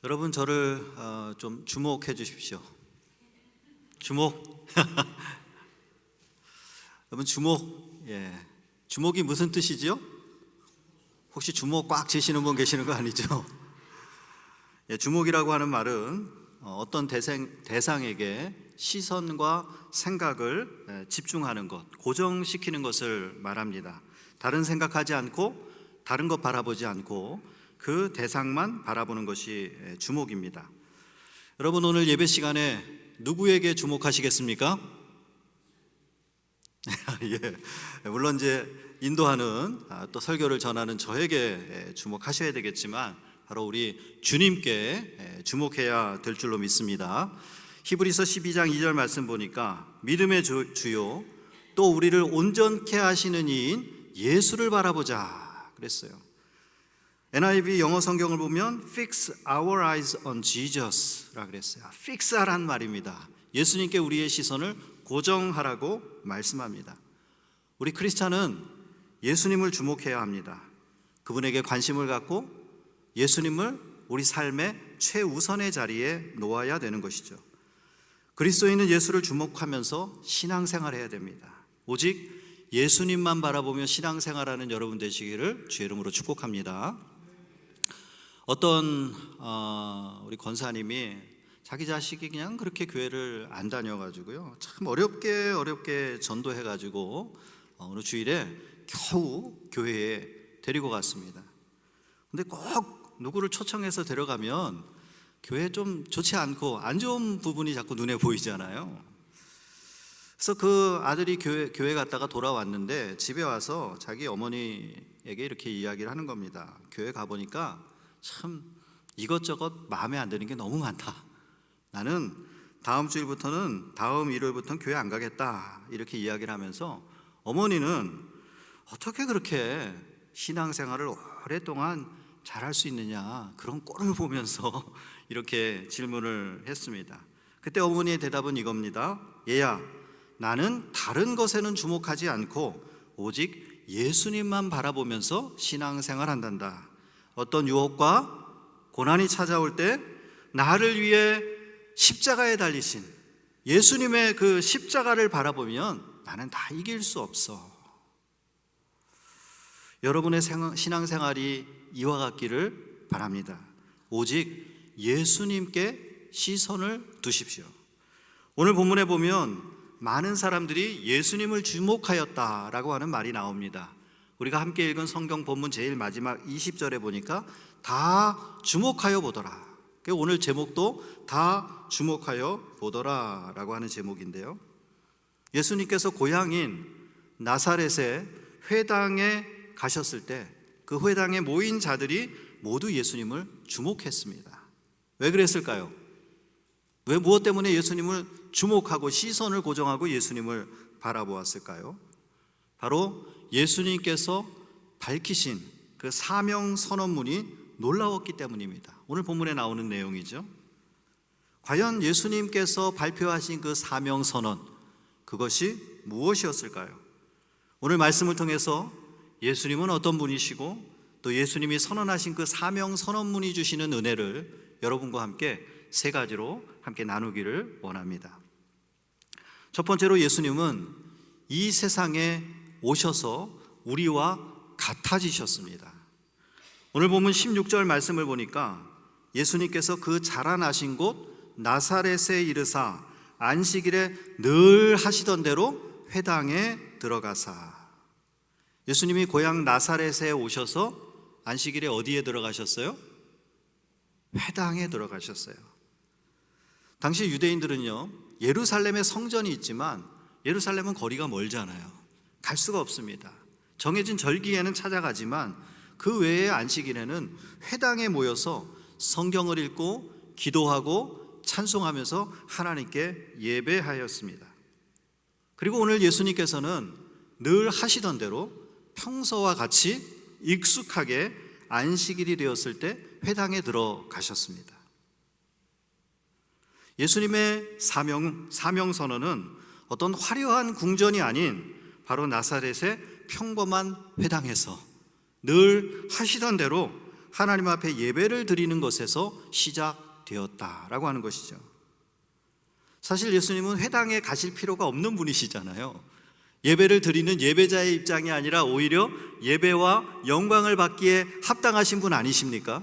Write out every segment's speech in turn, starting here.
여러분 저를 좀 주목해 주십시오. 주목. 여러분 주목. 주목이 무슨 뜻이지요? 혹시 주목 꽉 쥐시는 분 계시는 거 아니죠? 주목이라고 하는 말은 어떤 대상에게 시선과 생각을 집중하는 것, 고정시키는 것을 말합니다. 다른 생각하지 않고 다른 것 바라보지 않고 그 대상만 바라보는 것이 주목입니다. 여러분 오늘 예배 시간에 누구에게 주목하시겠습니까? 물론 이제 인도하는 또 설교를 전하는 저에게 주목하셔야 되겠지만 바로 우리 주님께 주목해야 될 줄로 믿습니다. 히브리서 12장 2절 말씀 보니까 믿음의 주요 또 우리를 온전케 하시는 이인 예수를 바라보자 그랬어요. NIV 영어 성경을 보면 Fix our eyes on Jesus라 그랬어요. Fix하란 말입니다. 예수님께 우리의 시선을 고정하라고 말씀합니다. 우리 크리스찬은 예수님을 주목해야 합니다. 그분에게 관심을 갖고 예수님을 우리 삶의 최우선의 자리에 놓아야 되는 것이죠. 그리스도인은 예수를 주목하면서 신앙생활해야 됩니다. 오직 예수님만 바라보며 신앙생활하는 여러분 되시기를 주의 이름으로 축복합니다. 어떤 우리 권사님이 자기 자식이 그냥 그렇게 교회를 안 다녀가지고요 참 어렵게 전도해가지고 어느 주일에 겨우 교회에 데리고 갔습니다. 근데 꼭 누구를 초청해서 데려가면 교회에 좀 좋지 않고 안 좋은 부분이 자꾸 눈에 보이잖아요. 그래서 그 아들이 교회 갔다가 돌아왔는데 집에 와서 자기 어머니에게 이렇게 이야기를 하는 겁니다. 교회 가보니까 참 이것저것 마음에 안 드는 게 너무 많다. 나는 다음 주일부터는 다음 일요일부터는 교회 안 가겠다 이렇게 이야기를 하면서 어머니는 어떻게 그렇게 신앙생활을 오랫동안 잘할 수 있느냐 그런 꼴을 보면서 이렇게 질문을 했습니다. 그때 어머니의 대답은 이겁니다. 얘야 나는 다른 것에는 주목하지 않고 오직 예수님만 바라보면서 신앙생활한단다. 어떤 유혹과 고난이 찾아올 때 나를 위해 십자가에 달리신 예수님의 그 십자가를 바라보면 나는 다 이길 수 없어. 여러분의 신앙생활이 이와 같기를 바랍니다. 오직 예수님께 시선을 두십시오. 오늘 본문에 보면 많은 사람들이 예수님을 주목하였다라고 하는 말이 나옵니다. 우리가 함께 읽은 성경 본문 제일 마지막 20절에 보니까 다 주목하여 보더라. 오늘 제목도 다 주목하여 보더라 라고 하는 제목인데요, 예수님께서 고향인 나사렛의 회당에 가셨을 때 그 회당에 모인 자들이 모두 예수님을 주목했습니다. 왜 그랬을까요? 왜 무엇 때문에 예수님을 주목하고 시선을 고정하고 예수님을 바라보았을까요? 바로 예수님께서 밝히신 그 사명 선언문이 놀라웠기 때문입니다. 오늘 본문에 나오는 내용이죠. 과연 예수님께서 발표하신 그 사명 선언, 그것이 무엇이었을까요? 오늘 말씀을 통해서 예수님은 어떤 분이시고 또 예수님이 선언하신 그 사명 선언문이 주시는 은혜를 여러분과 함께 세 가지로 함께 나누기를 원합니다. 첫 번째로 예수님은 이 세상에 오셔서 우리와 같아지셨습니다. 오늘 보면 16절 말씀을 보니까 예수님께서 그 자라나신 곳 나사렛에 이르사 안식일에 늘 하시던 대로 회당에 들어가사. 예수님이 고향 나사렛에 오셔서 안식일에 어디에 들어가셨어요? 회당에 들어가셨어요. 당시 유대인들은요 예루살렘에 성전이 있지만 예루살렘은 거리가 멀잖아요. 갈 수가 없습니다. 정해진 절기에는 찾아가지만 그 외의 안식일에는 회당에 모여서 성경을 읽고 기도하고 찬송하면서 하나님께 예배하였습니다. 그리고 오늘 예수님께서는 늘 하시던 대로 평소와 같이 익숙하게 안식일이 되었을 때 회당에 들어가셨습니다. 예수님의 사명 선언은 어떤 화려한 궁전이 아닌 바로 나사렛의 평범한 회당에서 늘 하시던 대로 하나님 앞에 예배를 드리는 것에서 시작되었다라고 하는 것이죠. 사실 예수님은 회당에 가실 필요가 없는 분이시잖아요. 예배를 드리는 예배자의 입장이 아니라 오히려 예배와 영광을 받기에 합당하신 분 아니십니까?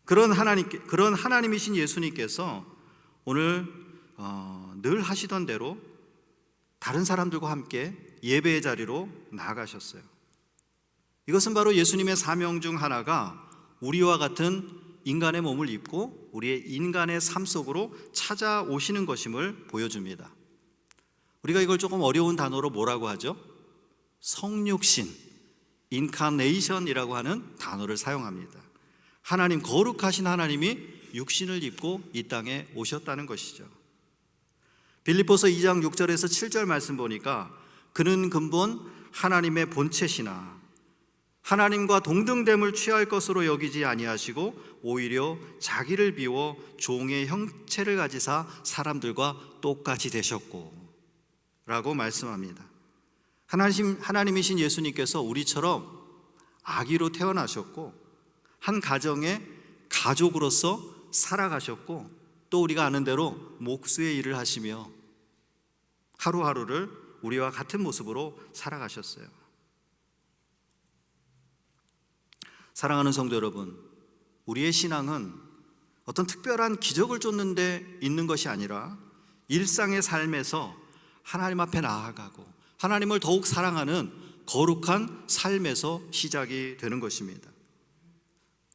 그런 하나님이신 예수님께서 오늘 늘 하시던 대로 다른 사람들과 함께 예배의 자리로 나아가셨어요. 이것은 바로 예수님의 사명 중 하나가 우리와 같은 인간의 몸을 입고 우리의 인간의 삶 속으로 찾아오시는 것임을 보여줍니다. 우리가 이걸 조금 어려운 단어로 뭐라고 하죠? 성육신, 인카네이션이라고 하는 단어를 사용합니다. 하나님, 거룩하신 하나님이 육신을 입고 이 땅에 오셨다는 것이죠. 빌립보서 2장 6절에서 7절 말씀 보니까 그는 근본 하나님의 본체시나 하나님과 동등됨을 취할 것으로 여기지 아니하시고 오히려 자기를 비워 종의 형체를 가지사 사람들과 똑같이 되셨고 라고 말씀합니다. 하나님이신 예수님께서 우리처럼 아기로 태어나셨고 한 가정의 가족으로서 살아가셨고 또 우리가 아는 대로 목수의 일을 하시며 하루하루를 우리와 같은 모습으로 살아가셨어요. 사랑하는 성도 여러분, 우리의 신앙은 어떤 특별한 기적을 쫓는 데 있는 것이 아니라 일상의 삶에서 하나님 앞에 나아가고 하나님을 더욱 사랑하는 거룩한 삶에서 시작이 되는 것입니다.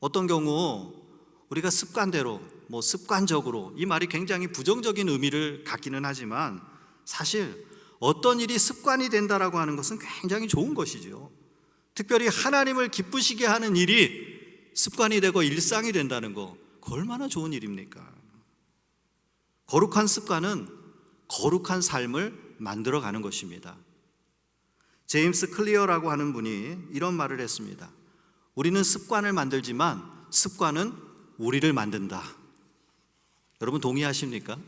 어떤 경우 우리가 습관대로 습관적으로, 이 말이 굉장히 부정적인 의미를 갖기는 하지만 사실 어떤 일이 습관이 된다라고 하는 것은 굉장히 좋은 것이죠. 특별히 하나님을 기쁘시게 하는 일이 습관이 되고 일상이 된다는 거, 그 얼마나 좋은 일입니까? 거룩한 습관은 거룩한 삶을 만들어가는 것입니다. 제임스 클리어라고 하는 분이 이런 말을 했습니다. 우리는 습관을 만들지만 습관은 우리를 만든다. 여러분 동의하십니까?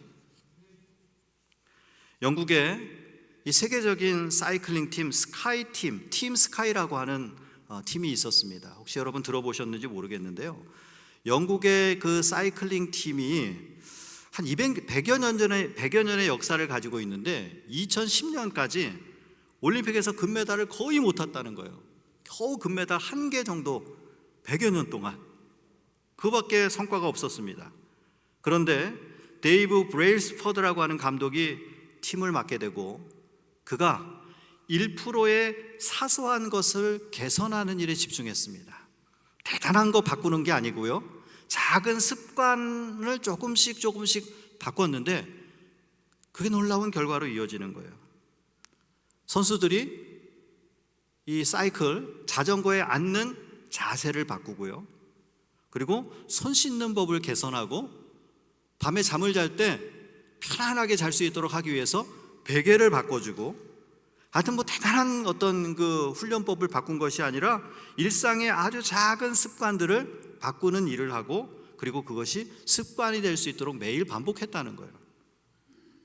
영국의 이 세계적인 사이클링 팀 스카이 팀 스카이라고 하는 팀이 있었습니다. 혹시 여러분 들어보셨는지 모르겠는데요. 영국의 그 사이클링 팀이 한 100여 년의 역사를 가지고 있는데 2010년까지 올림픽에서 금메달을 거의 못 탔다는 거예요. 겨우 금메달 1개 정도 100여 년 동안 그밖에 성과가 없었습니다. 그런데 데이브 브레일스퍼드라고 하는 감독이 팀을 맡게 되고 그가 1%의 사소한 것을 개선하는 일에 집중했습니다. 대단한 거 바꾸는 게 아니고요, 작은 습관을 조금씩 바꿨는데 그게 놀라운 결과로 이어지는 거예요. 선수들이 이 자전거에 앉는 자세를 바꾸고요, 그리고 손 씻는 법을 개선하고 밤에 잠을 잘 때 편안하게 잘 수 있도록 하기 위해서 베개를 바꿔주고, 하여튼 대단한 어떤 그 훈련법을 바꾼 것이 아니라 일상의 아주 작은 습관들을 바꾸는 일을 하고, 그리고 그것이 습관이 될 수 있도록 매일 반복했다는 거예요.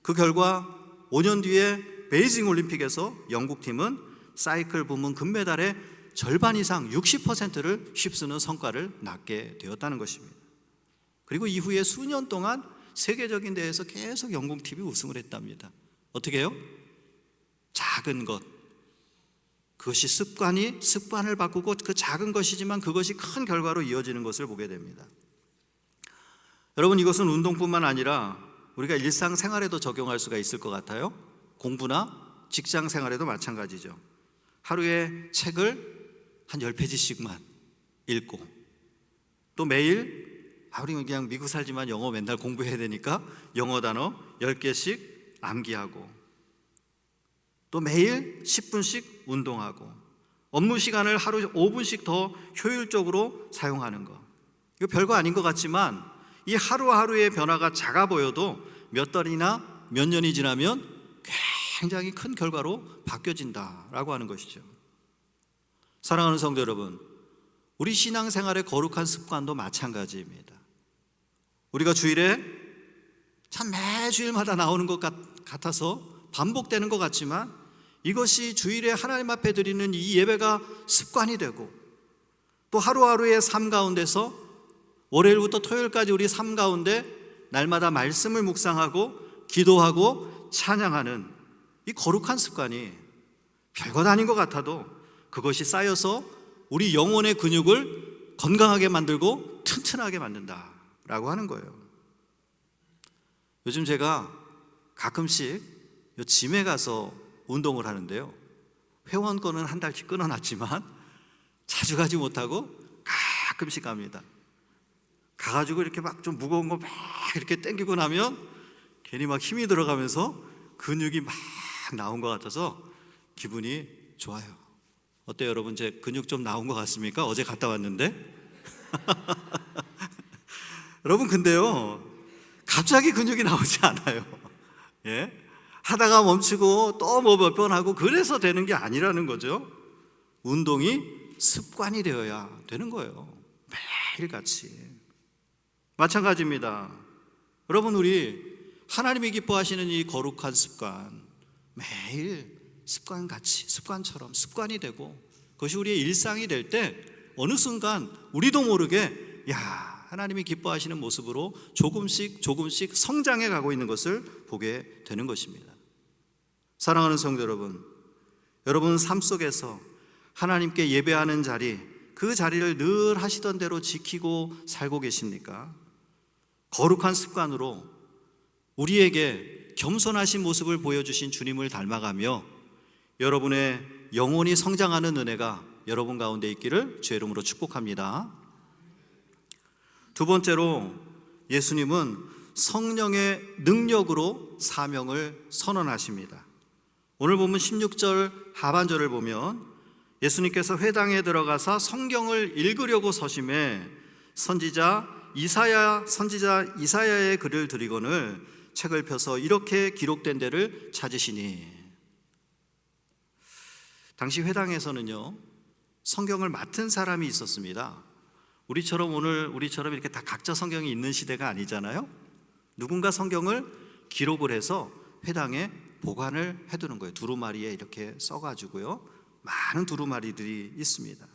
그 결과 5년 뒤에 베이징 올림픽에서 영국팀은 사이클 부문 금메달의 절반 이상 60%를 휩쓰는 성과를 낳게 되었다는 것입니다. 그리고 이후에 수년 동안 세계적인 대회에서 계속 영국팀이 우승을 했답니다. 어떻게 해요? 작은 것, 그것이 습관을 바꾸고 그 작은 것이지만 그것이 큰 결과로 이어지는 것을 보게 됩니다. 여러분, 이것은 운동뿐만 아니라 우리가 일상생활에도 적용할 수가 있을 것 같아요. 공부나 직장생활에도 마찬가지죠. 하루에 책을 한 10페이지씩만 읽고, 또 매일 우리 그냥 미국 살지만 영어 맨날 공부해야 되니까 영어 단어 10개씩 암기하고, 또 매일 10분씩 운동하고, 업무 시간을 하루 5분씩 더 효율적으로 사용하는 것. 이거 별거 아닌 것 같지만 이 하루하루의 변화가 작아 보여도 몇 달이나 몇 년이 지나면 굉장히 큰 결과로 바뀌어진다라고 하는 것이죠. 사랑하는 성도 여러분, 우리 신앙생활의 거룩한 습관도 마찬가지입니다. 우리가 주일에 참 매주일마다 나오는 것 같아서 반복되는 것 같지만 이것이 주일에 하나님 앞에 드리는 이 예배가 습관이 되고, 또 하루하루의 삶 가운데서 월요일부터 토요일까지 우리 삶 가운데 날마다 말씀을 묵상하고 기도하고 찬양하는 이 거룩한 습관이 별것 아닌 것 같아도 그것이 쌓여서 우리 영혼의 근육을 건강하게 만들고 튼튼하게 만든다라고 하는 거예요. 요즘 제가 가끔씩 요 짐에 가서 운동을 하는데요, 회원권은 한 달씩 끊어놨지만 자주 가지 못하고 가끔씩 갑니다. 가가지고 이렇게 막 좀 무거운 거 막 이렇게 당기고 나면 괜히 막 힘이 들어가면서 근육이 막 나온 것 같아서 기분이 좋아요. 어때요 여러분? 제 근육 좀 나온 것 같습니까? 어제 갔다 왔는데 여러분, 근데요 갑자기 근육이 나오지 않아요. 예? 하다가 멈추고 또 뭐 몇 번 하고 그래서 되는 게 아니라는 거죠. 운동이 습관이 되어야 되는 거예요. 매일같이. 마찬가지입니다. 여러분, 우리 하나님이 기뻐하시는 이 거룩한 습관, 매일 습관같이, 습관처럼 습관이 되고 그것이 우리의 일상이 될 때 어느 순간 우리도 모르게 하나님이 기뻐하시는 모습으로 조금씩 성장해 가고 있는 것을 보게 되는 것입니다. 사랑하는 성도 여러분, 여러분 삶 속에서 하나님께 예배하는 자리, 그 자리를 늘 하시던 대로 지키고 살고 계십니까? 거룩한 습관으로 우리에게 겸손하신 모습을 보여주신 주님을 닮아가며 여러분의 영혼이 성장하는 은혜가 여러분 가운데 있기를 주의 이름으로 축복합니다. 두 번째로, 예수님은 성령의 능력으로 사명을 선언하십니다. 오늘 보면 16절 하반절을 보면 예수님께서 회당에 들어가서 성경을 읽으려고 서심해 선지자 이사야의 글을 들이거늘 책을 펴서 이렇게 기록된 데를 찾으시니. 당시 회당에서는요, 성경을 맡은 사람이 있었습니다. 우리처럼 이렇게 다 각자 성경이 있는 시대가 아니잖아요. 누군가 성경을 기록을 해서 회당에 보관을 해두는 거예요. 두루마리에 이렇게 써가지고요, 많은 두루마리들이 있습니다.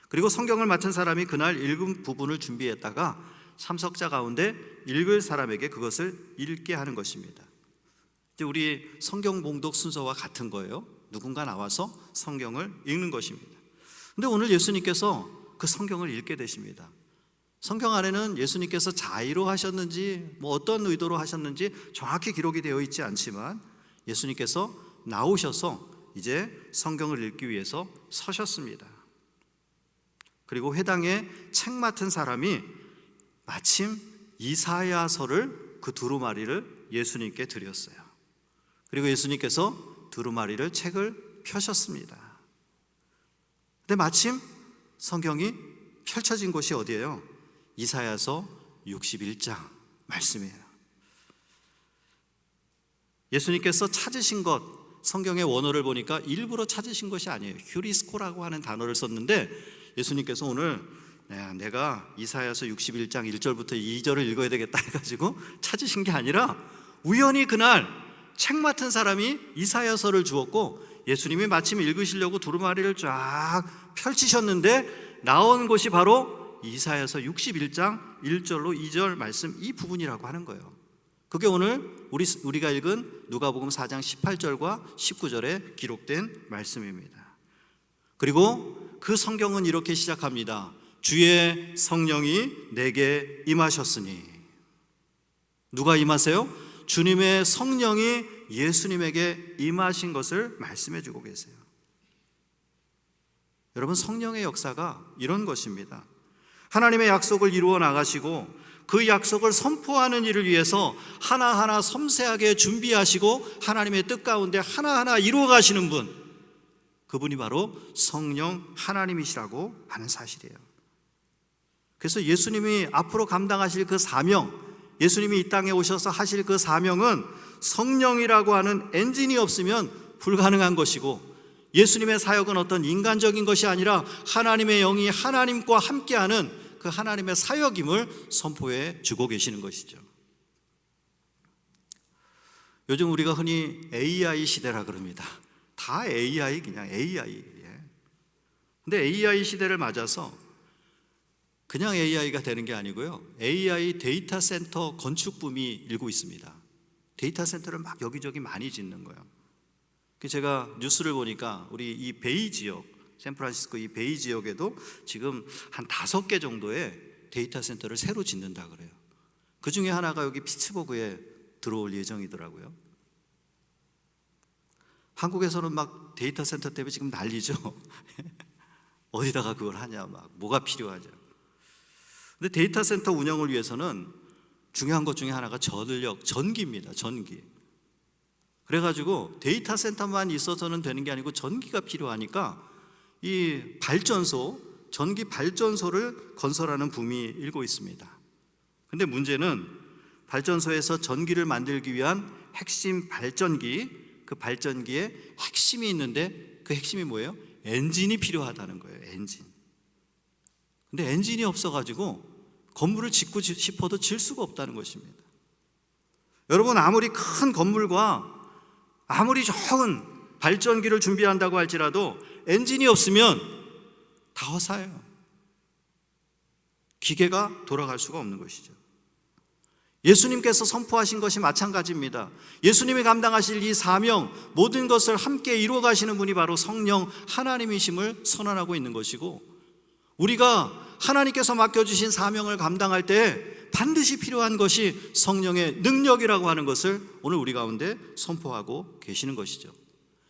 그리고 성경을 맡은 사람이 그날 읽은 부분을 준비했다가 참석자 가운데 읽을 사람에게 그것을 읽게 하는 것입니다. 우리 성경 봉독 순서와 같은 거예요. 누군가 나와서 성경을 읽는 것입니다. 근데 오늘 예수님께서 그 성경을 읽게 되십니다. 성경 안에는 예수님께서 자의로 하셨는지 어떤 의도로 하셨는지 정확히 기록이 되어 있지 않지만 예수님께서 나오셔서 이제 성경을 읽기 위해서 서셨습니다. 그리고 회당에 책 맡은 사람이 마침 이사야서를, 그 두루마리를 예수님께 드렸어요. 그리고 예수님께서 두루마리를, 책을 펴셨습니다. 근데 마침 성경이 펼쳐진 곳이 어디예요? 이사야서 61장 말씀이에요. 예수님께서 찾으신 것, 성경의 원어를 보니까 일부러 찾으신 것이 아니에요. 휴리스코라고 하는 단어를 썼는데 예수님께서 오늘 내가 이사야서 61장 1절부터 2절을 읽어야 되겠다 해가지고 찾으신 게 아니라 우연히 그날 책 맡은 사람이 이사야서를 주었고 예수님이 마침 읽으시려고 두루마리를 쫙 펼치셨는데 나온 곳이 바로 이사야서 61장 1절로 2절 말씀, 이 부분이라고 하는 거예요. 그게 오늘 우리가 읽은 누가복음 4장 18절과 19절에 기록된 말씀입니다. 그리고 그 성경은 이렇게 시작합니다. 주의 성령이 내게 임하셨으니. 누가 임하세요? 주님의 성령이 예수님에게 임하신 것을 말씀해 주고 계세요. 여러분, 성령의 역사가 이런 것입니다. 하나님의 약속을 이루어 나가시고 그 약속을 선포하는 일을 위해서 하나하나 섬세하게 준비하시고 하나님의 뜻 가운데 하나하나 이루어 가시는 분, 그분이 바로 성령 하나님이시라고 하는 사실이에요. 그래서 예수님이 앞으로 감당하실 그 사명, 예수님이 이 땅에 오셔서 하실 그 사명은 성령이라고 하는 엔진이 없으면 불가능한 것이고, 예수님의 사역은 어떤 인간적인 것이 아니라 하나님의 영이 하나님과 함께하는 그 하나님의 사역임을 선포해 주고 계시는 것이죠. 요즘 우리가 흔히 AI 시대라 그럽니다. 다 AI, 그냥 AI. 근데 AI 시대를 맞아서 그냥 AI가 되는 게 아니고요. AI 데이터 센터 건축 붐이 일고 있습니다. 데이터 센터를 막 여기저기 많이 짓는 거예요. 제가 뉴스를 보니까 우리 이 베이 지역, 샌프란시스코 이 베이 지역에도 지금 한 5개 정도의 데이터 센터를 새로 짓는다 그래요. 그 중에 하나가 여기 피츠버그에 들어올 예정이더라고요. 한국에서는 막 데이터 센터 때문에 지금 난리죠. 어디다가 그걸 하냐, 막 뭐가 필요하냐. 근데 데이터 센터 운영을 위해서는 중요한 것 중에 하나가 전기입니다. 전기. 그래가지고 데이터 센터만 있어서는 되는 게 아니고 전기가 필요하니까 이 전기 발전소를 건설하는 붐이 일고 있습니다. 근데 문제는 발전소에서 전기를 만들기 위한 핵심 발전기, 그 발전기에 핵심이 있는데 그 핵심이 뭐예요? 엔진이 필요하다는 거예요. 엔진. 근데 엔진이 없어가지고 건물을 짓고 싶어도 질 수가 없다는 것입니다. 여러분, 아무리 큰 건물과 아무리 좋은 발전기를 준비한다고 할지라도 엔진이 없으면 다 허사예요. 기계가 돌아갈 수가 없는 것이죠. 예수님께서 선포하신 것이 마찬가지입니다. 예수님이 감당하실 이 사명, 모든 것을 함께 이루어 가시는 분이 바로 성령 하나님이심을 선언하고 있는 것이고, 우리가 하나님께서 맡겨주신 사명을 감당할 때 반드시 필요한 것이 성령의 능력이라고 하는 것을 오늘 우리 가운데 선포하고 계시는 것이죠.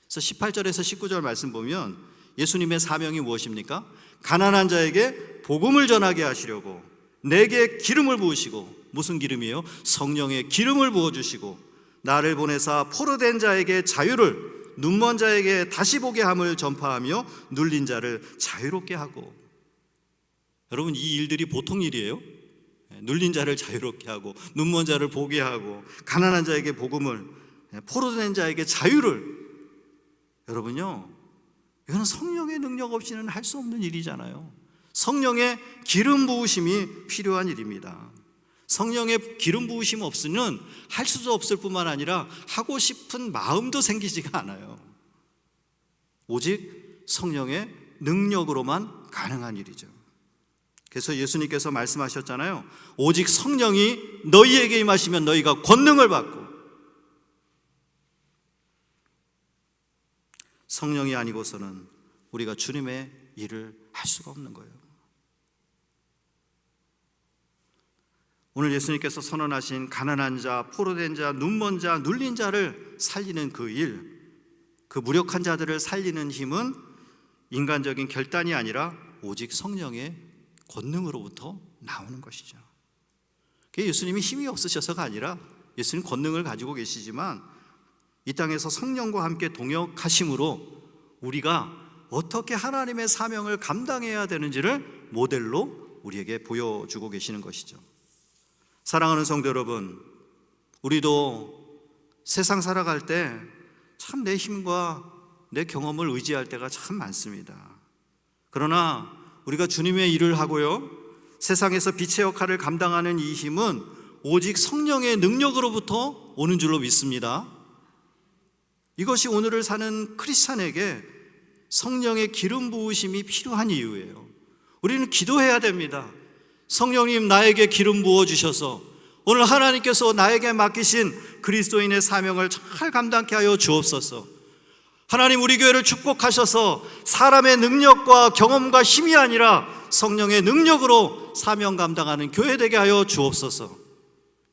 그래서 18절에서 19절 말씀 보면 예수님의 사명이 무엇입니까? 가난한 자에게 복음을 전하게 하시려고 내게 기름을 부으시고, 무슨 기름이에요? 성령의 기름을 부어주시고, 나를 보내사 포로된 자에게 자유를, 눈먼 자에게 다시 보게 함을 전파하며 눌린 자를 자유롭게 하고. 여러분, 이 일들이 보통 일이에요? 눌린 자를 자유롭게 하고, 눈먼 자를 보게 하고, 가난한 자에게 복음을, 포로된 자에게 자유를. 여러분요, 이거는 성령의 능력 없이는 할 수 없는 일이잖아요. 성령의 기름 부으심이 필요한 일입니다. 성령의 기름 부으심 없으면 할 수도 없을 뿐만 아니라 하고 싶은 마음도 생기지가 않아요. 오직 성령의 능력으로만 가능한 일이죠. 그래서 예수님께서 말씀하셨잖아요. 오직 성령이 너희에게 임하시면 너희가 권능을 받고. 성령이 아니고서는 우리가 주님의 일을 할 수가 없는 거예요. 오늘 예수님께서 선언하신 가난한 자, 포로된 자, 눈먼 자, 눌린 자를 살리는 그 일, 그 무력한 자들을 살리는 힘은 인간적인 결단이 아니라 오직 성령의 권능으로부터 나오는 것이죠. 예수님이 힘이 없으셔서가 아니라 예수님 권능을 가지고 계시지만 이 땅에서 성령과 함께 동역하심으로 우리가 어떻게 하나님의 사명을 감당해야 되는지를 모델로 우리에게 보여주고 계시는 것이죠. 사랑하는 성도 여러분, 우리도 세상 살아갈 때 참 내 힘과 내 경험을 의지할 때가 참 많습니다. 그러나 우리가 주님의 일을 하고요, 세상에서 빛의 역할을 감당하는 이 힘은 오직 성령의 능력으로부터 오는 줄로 믿습니다. 이것이 오늘을 사는 크리스찬에게 성령의 기름 부으심이 필요한 이유예요. 우리는 기도해야 됩니다. 성령님, 나에게 기름 부어주셔서 오늘 하나님께서 나에게 맡기신 그리스도인의 사명을 잘 감당케 하여 주옵소서. 하나님, 우리 교회를 축복하셔서 사람의 능력과 경험과 힘이 아니라 성령의 능력으로 사명 감당하는 교회 되게 하여 주옵소서.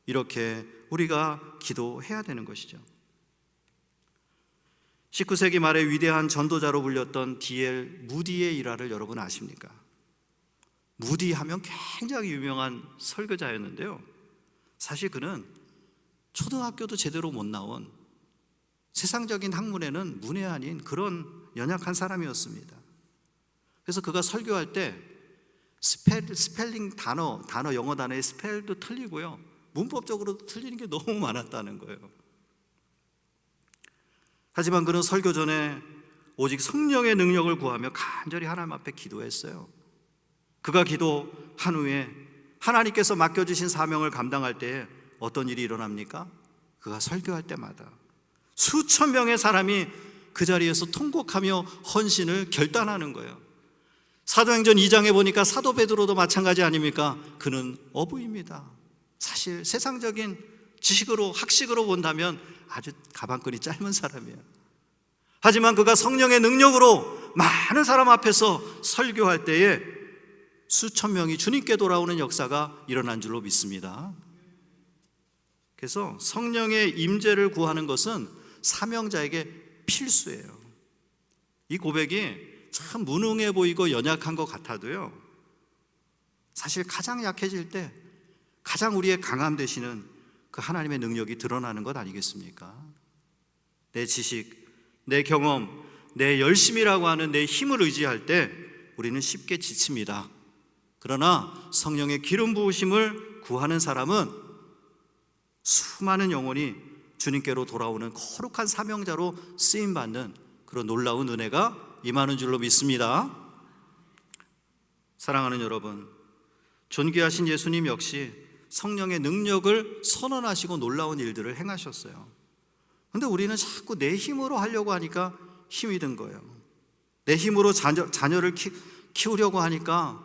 이렇게 우리가 기도해야 되는 것이죠. 19세기 말에 위대한 전도자로 불렸던 D.L. 무디의 일화를 여러분 아십니까? 무디 하면 굉장히 유명한 설교자였는데요, 사실 그는 초등학교도 제대로 못 나온 세상적인 학문에는 문외한인 그런 연약한 사람이었습니다. 그래서 그가 설교할 때 스펠링 단어 영어 단어의 스펠도 틀리고요, 문법적으로도 틀리는 게 너무 많았다는 거예요. 하지만 그는 설교 전에 오직 성령의 능력을 구하며 간절히 하나님 앞에 기도했어요. 그가 기도한 후에 하나님께서 맡겨주신 사명을 감당할 때 어떤 일이 일어납니까? 그가 설교할 때마다 수천 명의 사람이 그 자리에서 통곡하며 헌신을 결단하는 거예요. 사도행전 2장에 보니까 사도 베드로도 마찬가지 아닙니까? 그는 어부입니다. 사실 세상적인 지식으로, 학식으로 본다면 아주 가방끈이 짧은 사람이에요. 하지만 그가 성령의 능력으로 많은 사람 앞에서 설교할 때에 수천 명이 주님께 돌아오는 역사가 일어난 줄로 믿습니다. 그래서 성령의 임재를 구하는 것은 사명자에게 필수예요. 이 고백이 참 무능해 보이고 연약한 것 같아도요, 사실 가장 약해질 때 가장 우리의 강함 되시는 그 하나님의 능력이 드러나는 것 아니겠습니까? 내 지식, 내 경험, 내 열심이라고 하는 내 힘을 의지할 때 우리는 쉽게 지칩니다. 그러나 성령의 기름 부으심을 구하는 사람은 수많은 영혼이 주님께로 돌아오는 거룩한 사명자로 쓰임받는 그런 놀라운 은혜가 임하는 줄로 믿습니다. 사랑하는 여러분, 존귀하신 예수님 역시 성령의 능력을 선언하시고 놀라운 일들을 행하셨어요. 근데 우리는 자꾸 내 힘으로 하려고 하니까 힘이 든 거예요. 내 힘으로 자녀를 키우려고 하니까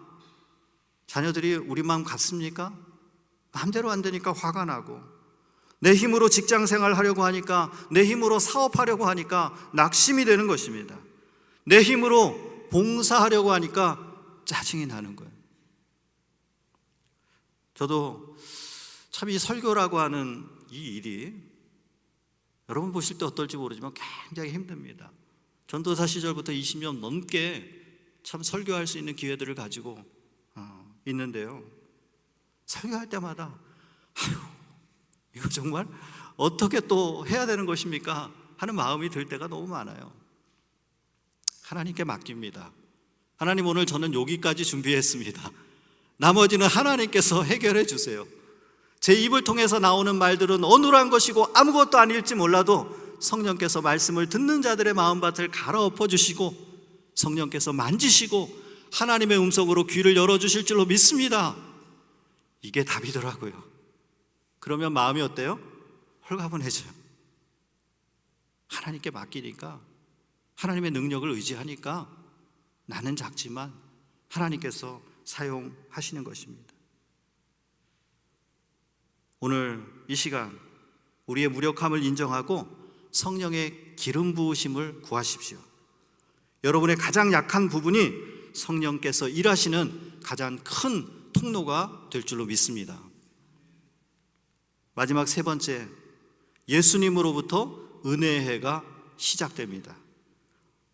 자녀들이 우리 마음 같습니까? 마음대로 안 되니까 화가 나고, 내 힘으로 직장 생활 하려고 하니까, 내 힘으로 사업하려고 하니까 낙심이 되는 것입니다. 내 힘으로 봉사하려고 하니까 짜증이 나는 거예요. 저도 참 이 설교라고 하는 이 일이 여러분 보실 때 어떨지 모르지만 굉장히 힘듭니다. 전도사 시절부터 20년 넘게 참 설교할 수 있는 기회들을 가지고 있는데요, 설교할 때마다 아유, 이거 정말 어떻게 또 해야 되는 것입니까? 하는 마음이 들 때가 너무 많아요. 하나님께 맡깁니다. 하나님, 오늘 저는 여기까지 준비했습니다. 나머지는 하나님께서 해결해 주세요. 제 입을 통해서 나오는 말들은 어눌한 것이고 아무것도 아닐지 몰라도 성령께서 말씀을 듣는 자들의 마음밭을 갈아엎어 주시고 성령께서 만지시고 하나님의 음성으로 귀를 열어주실 줄로 믿습니다. 이게 답이더라고요. 그러면 마음이 어때요? 홀가분해져요. 하나님께 맡기니까, 하나님의 능력을 의지하니까 나는 작지만 하나님께서 사용하시는 것입니다. 오늘 이 시간 우리의 무력함을 인정하고 성령의 기름 부으심을 구하십시오. 여러분의 가장 약한 부분이 성령께서 일하시는 가장 큰 통로가 될 줄로 믿습니다. 마지막 세 번째, 예수님으로부터 은혜의 해가 시작됩니다.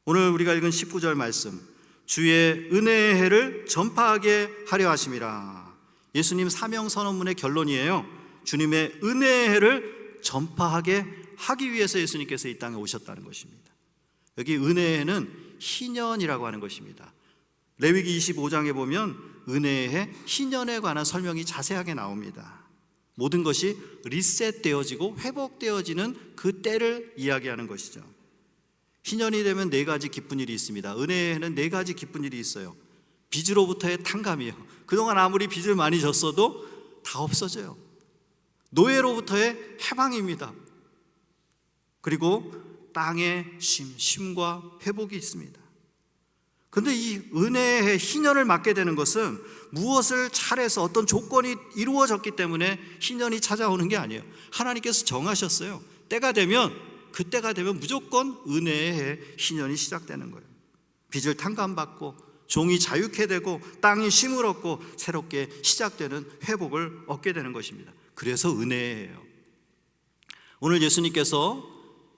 오늘 우리가 읽은 19절 말씀, 주의 은혜의 해를 전파하게 하려 하심이라. 예수님 사명 선언문의 결론이에요. 주님의 은혜의 해를 전파하게 하기 위해서 예수님께서 이 땅에 오셨다는 것입니다. 여기 은혜의 해는 희년이라고 하는 것입니다. 레위기 25장에 보면 은혜의 해, 희년에 관한 설명이 자세하게 나옵니다. 모든 것이 리셋되어지고 회복되어지는 그 때를 이야기하는 것이죠. 희년이 되면 네 가지 기쁜 일이 있습니다. 은혜의 해는 네 가지 기쁜 일이 있어요. 빚으로부터의 탕감이요, 그동안 아무리 빚을 많이 졌어도 다 없어져요. 노예로부터의 해방입니다. 그리고 땅의 쉼과 회복이 있습니다. 그런데 이 은혜의 희년을 맞게 되는 것은 무엇을 잘해서 어떤 조건이 이루어졌기 때문에 희년이 찾아오는 게 아니에요. 하나님께서 정하셨어요. 때가 되면, 그때가 되면 무조건 은혜의 희년이 시작되는 거예요. 빚을 탕감받고 종이 자유케 되고 땅이 쉼을 얻고 새롭게 시작되는 회복을 얻게 되는 것입니다. 그래서 은혜예요. 오늘 예수님께서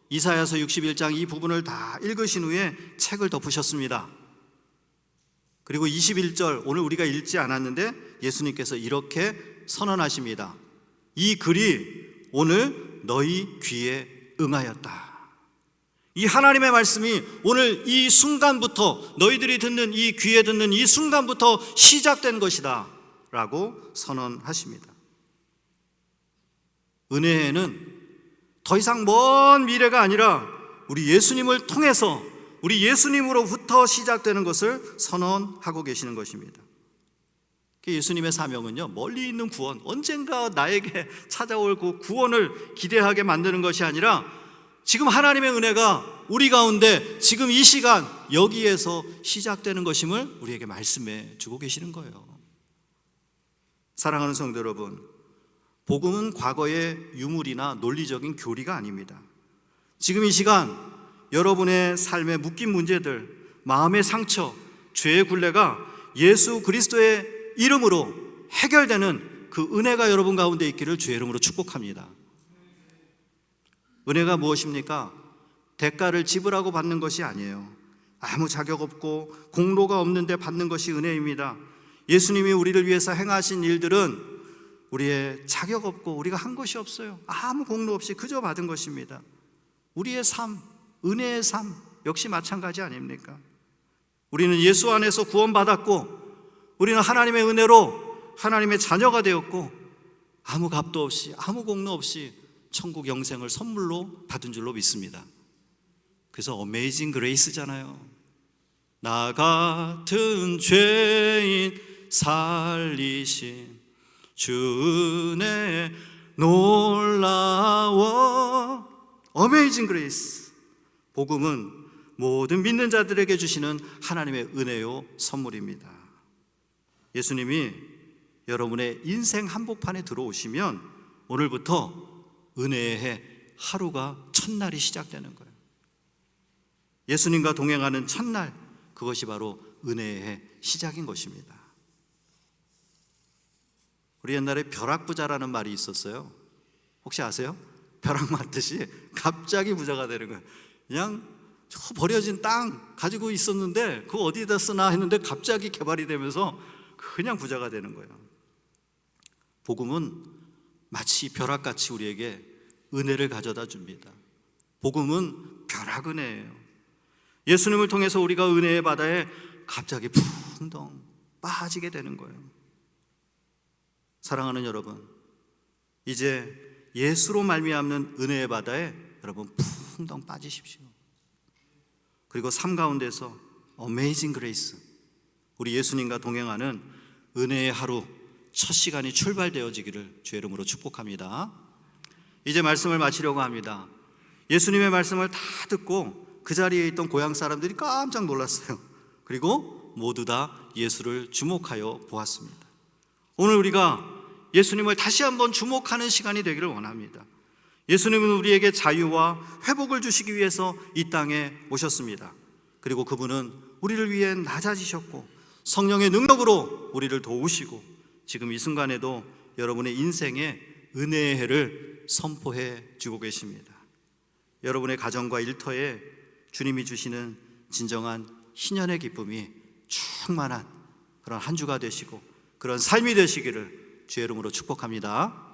이사야서 61장 이 부분을 다 읽으신 후에 책을 덮으셨습니다. 그리고 21절, 오늘 우리가 읽지 않았는데 예수님께서 이렇게 선언하십니다. 이 글이 오늘 너희 귀에 응하였다. 이 하나님의 말씀이 오늘 이 순간부터, 너희들이 듣는 이 귀에 듣는 이 순간부터 시작된 것이다 라고 선언하십니다. 은혜는 더 이상 먼 미래가 아니라 우리 예수님을 통해서, 우리 예수님으로부터 시작되는 것을 선언하고 계시는 것입니다. 예수님의 사명은요, 멀리 있는 구원, 언젠가 나에게 찾아올 그 구원을 기대하게 만드는 것이 아니라 지금 하나님의 은혜가 우리 가운데 지금 이 시간 여기에서 시작되는 것임을 우리에게 말씀해 주고 계시는 거예요. 사랑하는 성도 여러분, 복음은 과거의 유물이나 논리적인 교리가 아닙니다. 지금 이 시간 여러분의 삶에 묶인 문제들, 마음의 상처, 죄의 굴레가 예수 그리스도의 이름으로 해결되는 그 은혜가 여러분 가운데 있기를 주의 이름으로 축복합니다. 은혜가 무엇입니까? 대가를 지불하고 받는 것이 아니에요. 아무 자격 없고 공로가 없는데 받는 것이 은혜입니다. 예수님이 우리를 위해서 행하신 일들은 우리의 자격 없고 우리가 한 것이 없어요. 아무 공로 없이 그저 받은 것입니다. 우리의 삶, 은혜의 삶 역시 마찬가지 아닙니까? 우리는 예수 안에서 구원받았고 우리는 하나님의 은혜로 하나님의 자녀가 되었고 아무 값도 없이 아무 공로 없이 천국 영생을 선물로 받은 줄로 믿습니다. 그래서 어메이징 그레이스잖아요. 나 같은 죄인 살리신 주 은혜 놀라워. 어메이징 그레이스. 복음은 모든 믿는 자들에게 주시는 하나님의 은혜요 선물입니다. 예수님이 여러분의 인생 한복판에 들어오시면 오늘부터 은혜의 해 하루가 첫날이 시작되는 거예요. 예수님과 동행하는 첫날, 그것이 바로 은혜의 해 시작인 것입니다. 우리 옛날에 벼락부자라는 말이 있었어요. 혹시 아세요? 벼락 맞듯이 갑자기 부자가 되는 거예요. 그냥 저 버려진 땅 가지고 있었는데 그거 어디다 쓰나 했는데 갑자기 개발이 되면서 그냥 부자가 되는 거예요. 복음은 마치 벼락같이 우리에게 은혜를 가져다 줍니다. 복음은 벼락 은혜예요. 예수님을 통해서 우리가 은혜의 바다에 갑자기 풍덩 빠지게 되는 거예요. 사랑하는 여러분, 이제 예수로 말미암는 은혜의 바다에 여러분 풍덩 빠지십시오. 그리고 삶 가운데서 어메이징 그레이스, 우리 예수님과 동행하는 은혜의 하루 첫 시간이 출발되어지기를 주의 이름으로 축복합니다. 이제 말씀을 마치려고 합니다. 예수님의 말씀을 다 듣고 그 자리에 있던 고향 사람들이 깜짝 놀랐어요. 그리고 모두 다 예수를 주목하여 보았습니다. 오늘 우리가 예수님을 다시 한번 주목하는 시간이 되기를 원합니다. 예수님은 우리에게 자유와 회복을 주시기 위해서 이 땅에 오셨습니다. 그리고 그분은 우리를 위해 낮아지셨고 성령의 능력으로 우리를 도우시고 지금 이 순간에도 여러분의 인생에 은혜의 해를 선포해 주고 계십니다. 여러분의 가정과 일터에 주님이 주시는 진정한 희년의 기쁨이 충만한 그런 한 주가 되시고 그런 삶이 되시기를 주의 이름으로 축복합니다.